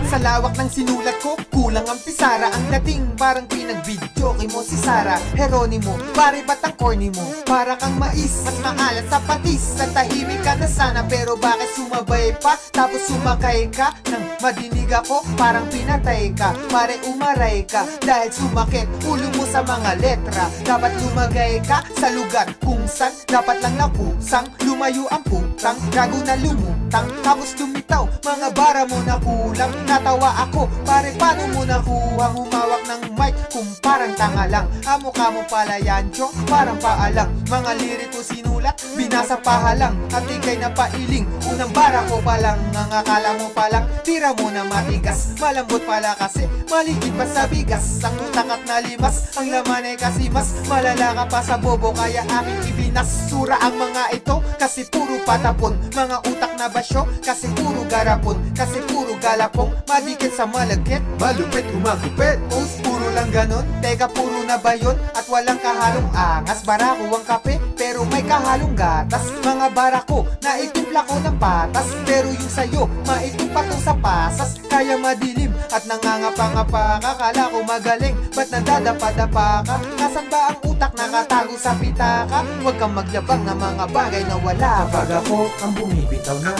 Sa lawak ng sinulat ko, kulang ang pisara. Ang dating parang pinag-videoke mo si Sarah Geronimo. Pare ba't ang corny mo? Para kang mais, mas maalat sa patis. Sa tahimik ka na sana, pero bakit sumabay pa? Tapos sumakay ka, nang madinig ako, parang pinatay ka. Pare umaray ka, dahil sumakit ulo mo sa mga letra. Dapat lumagay ka sa lugar kung saan dapat lang nakusang. Lumayo ang putang, gago na lumutang, tapos lumitaw, mga bara mo na kulang. Natawa ako, pare paano mo nakuha? Humawak ng mic kung parang tanga lang. Mukha mo pala yan, chong, parang paalang. Mga liriko sinulat, binasa pahalang. At ikay na pailing, unang bara ko palang. Ang akala mo palang, tira mo na matigas. Malambot pala kasi, maligid pa sa bigas. Ang utak at nalimas, ang laman ay kasi mas malala ka pa sa bobo, kaya aking ibinasura ang mga ito. Kasi puro patapon, mga utak na basyo. Kasi puro garapon, kasi puro galapong. Madikit sa malagkit, malupit humagupit. Post puro lang ganon, teka puro na ba yun? At walang kahalong angas, barako ang kape, pero may kahalong gatas. Mga barako, naitimpla ko ng patas, pero yung sayo, maitim pa to sa pasas. Kaya madilim at nangangapa-ngapa ka, kala ko magaling, ba't nadadapa-dapa ka? Nasaan ba ang utak nakatago sa pitaka? Huwag kang magyabang na mga bagay na wala. Kapag ako ang bumibitaw na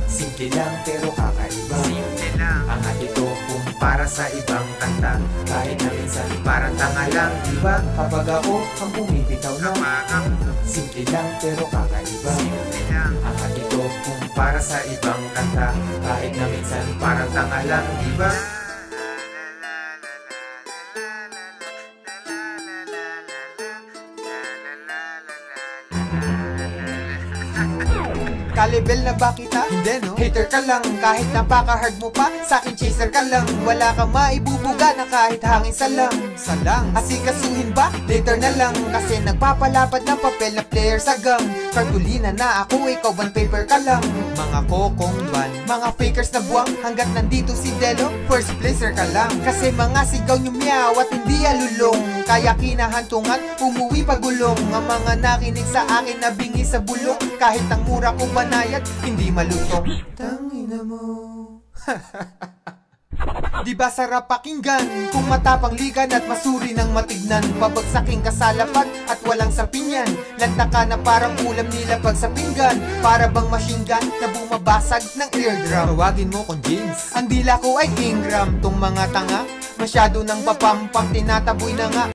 simple lang pero kakaiba. Simple lang ang ito kung para sa ibang kanta. Kahit na minsan parang tanga lang, diba? Kapag ako ang bumibitaw na simple lang pero kakaiba. Simple lang ang ito kung para sa ibang kanta. Kahit na minsan parang tanga lang, diba? Kalibel na ba kita? Hindi no? Hater ka lang, kahit napaka-hard mo pa. Sa'kin chaser ka lang, wala kang maibubuga na kahit hangin salang. Salang, asikasuhin ba? Later na lang, kasi nagpapalapad ng papel na player sa gang. Kartulina na ako, ikaw ban paper ka lang. Mga kokong ban, mga fakers na buwang, hanggat nandito si Delo, first placer ka lang. Kasi mga sigaw nyo meow at hindi alulong, kaya kinahantungan, umuwi pagulong. Ang mga nakinig sa akin na bingi sa bulong, kahit ang mura ko banayad, hindi malutong. Tangina mo. Di ba sarap pakinggan kung matapang ligan at masuri ng matignan? Pabagsaking ka sa lapag at walang sapinyan, lanta ka na parang ulam nilapag sa pinggan. Para bang machine gun na bumabasag ng eardrum. Tawagin mo kong James, ang dila ko ay Ingram. Tong mga tanga, masyado nang papampang, tinataboy na nga.